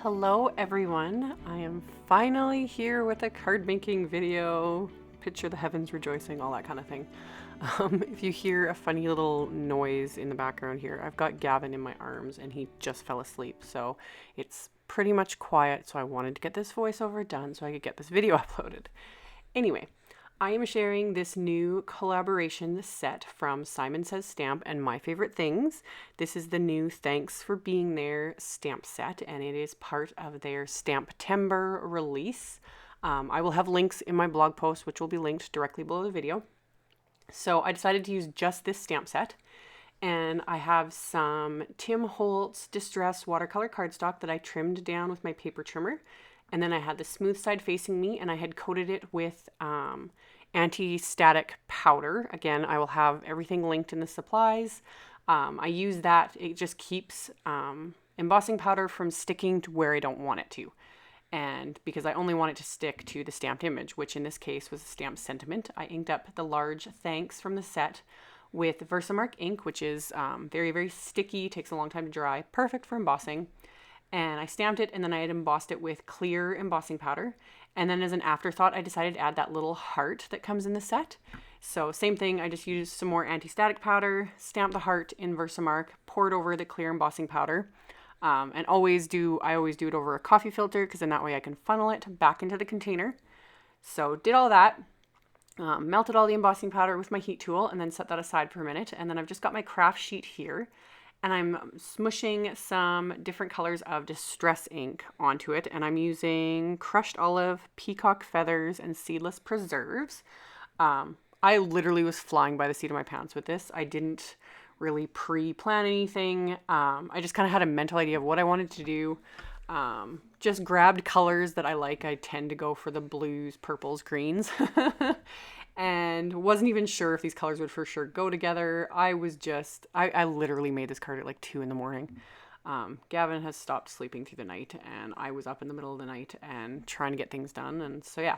Hello everyone, I am finally here with a card making video. Picture the heavens rejoicing, all that kind of thing. If you hear a funny little noise in the background here, I've got Gavin in my arms and he just fell asleep, so it's pretty much quiet, so I wanted to get this voiceover done so I could get this video uploaded. Anyway, I am sharing this new collaboration set from Simon Says Stamp and My Favorite Things. This is the new Thanks for Being There stamp set, and it is part of their Stamptember release. I will have links in my blog post, which will be linked directly below the video. So I decided to use just this stamp set, and I have some Tim Holtz Distress watercolor cardstock that I trimmed down with my paper trimmer. And then I had the smooth side facing me, and I had coated it with anti-static powder. Again, I will have everything linked in the supplies. I use that. It just keeps embossing powder from sticking to where I don't want it to. And because I only want it to stick to the stamped image, which in this case was a stamped sentiment, I inked up the large thanks from the set with Versamark ink, which is very, very sticky, takes a long time to dry, perfect for embossing. And I stamped it, and then I had embossed it with clear embossing powder. And then as an afterthought, I decided to add that little heart that comes in the set. So same thing, I just used some more anti-static powder, stamped the heart in Versamark, poured over the clear embossing powder, and I always do it over a coffee filter, because then that way I can funnel it back into the container. So did all that, melted all the embossing powder with my heat tool, and then set that aside for a minute. And then I've just got my craft sheet here, and I'm smushing some different colors of Distress ink onto it, and I'm using Crushed Olive, Peacock Feathers, and Seedless Preserves. I literally was flying by the seat of my pants with this. I didn't really pre-plan anything. I just kind of had a mental idea of what I wanted to do. Just grabbed colors that I like. I tend to go for the blues, purples, greens. And wasn't even sure if these colors would for sure go together. I literally made this card at like 2 a.m. Gavin has stopped sleeping through the night, and I was up in the middle of the night and trying to get things done. And so, yeah.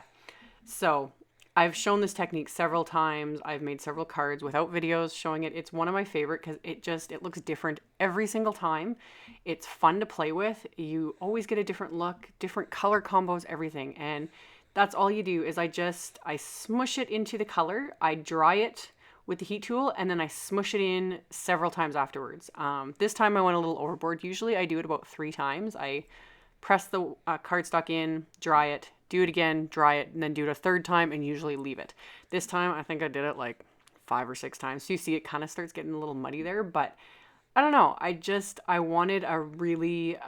So I've shown this technique several times. I've made several cards without videos showing it. It's one of my favorite because it looks different every single time. It's fun to play with. You always get a different look, different color combos, everything. And that's all you do is I smush it into the color, I dry it with the heat tool, and then I smush it in several times afterwards. This time I went a little overboard. Usually I do it about 3 times. I press the cardstock in, dry it, do it again, dry it, and then do it a 3rd time, and usually leave it. This time I think I did it like 5 or 6 times. So you see it kind of starts getting a little muddy there, but I don't know. I wanted a really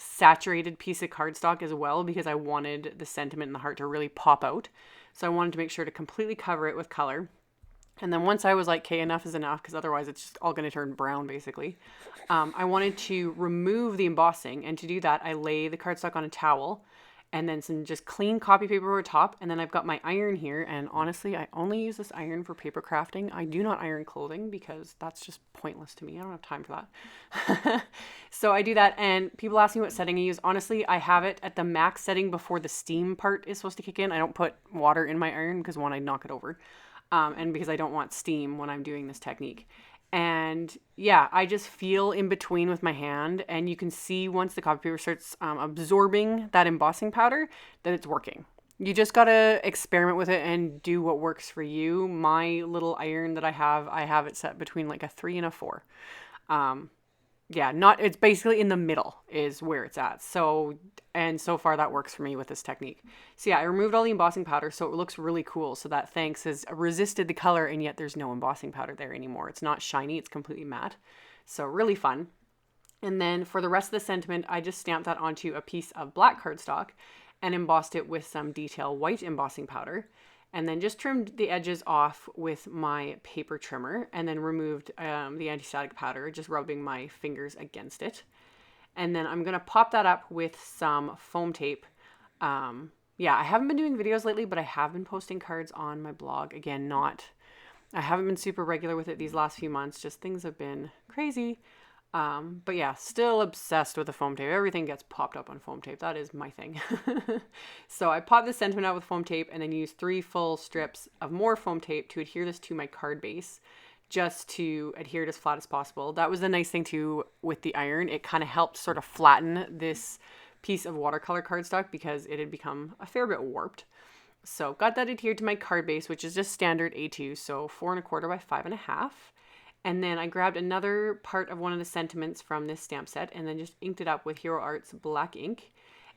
saturated piece of cardstock as well, because I wanted the sentiment and the heart to really pop out. So I wanted to make sure to completely cover it with color. And then once I was like, okay, enough is enough, because otherwise it's just all going to turn brown basically. I wanted to remove the embossing, and to do that I lay the cardstock on a towel and then some just clean copy paper over top. And then I've got my iron here, and honestly I only use this iron for paper crafting. I do not iron clothing because that's just pointless to me. I don't have time for that. So I do that, and people ask me what setting I use. Honestly, I have it at the max setting before the steam part is supposed to kick in. I don't put water in my iron because, one, I'd knock it over, and because I don't want steam when I'm doing this technique. And yeah, I just feel in between with my hand, and you can see once the copy paper starts absorbing that embossing powder that it's working. You just gotta experiment with it and do what works for you. My little iron that I have it set between like a 3 and a 4. It's basically in the middle is where it's at. So far that works for me with this technique. So yeah, I removed all the embossing powder, so it looks really cool. So that thanks has resisted the color, and yet there's no embossing powder there anymore. It's not shiny, it's completely matte. So really fun. And then for the rest of the sentiment, I just stamped that onto a piece of black cardstock and embossed it with some detail white embossing powder. And then just trimmed the edges off with my paper trimmer, and then removed the anti-static powder, just rubbing my fingers against it. And then I'm going to pop that up with some foam tape. I haven't been doing videos lately, but I have been posting cards on my blog. Again, I haven't been super regular with it these last few months, just things have been crazy. But yeah, still obsessed with the foam tape. Everything gets popped up on foam tape. That is my thing. So I popped the sentiment out with foam tape, and then used 3 full strips of more foam tape to adhere this to my card base, just to adhere it as flat as possible. That was the nice thing too with the iron. It kind of helped sort of flatten this piece of watercolor cardstock because it had become a fair bit warped. So got that adhered to my card base, which is just standard A2, so 4¼ by 5½. And then I grabbed another part of one of the sentiments from this stamp set and then just inked it up with Hero Arts black ink.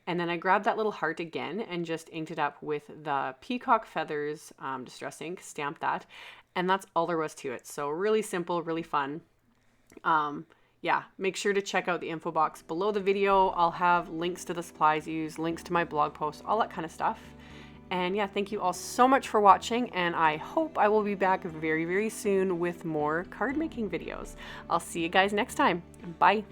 And then I grabbed that little heart again and just inked it up with the peacock feathers distress ink, stamped that. And that's all there was to it. So really simple, really fun. Yeah, make sure to check out the info box below the video. I'll have links to the supplies used, links to my blog posts, all that kind of stuff. And yeah, thank you all so much for watching, and I hope I will be back very, very soon with more card making videos. I'll see you guys next time. Bye.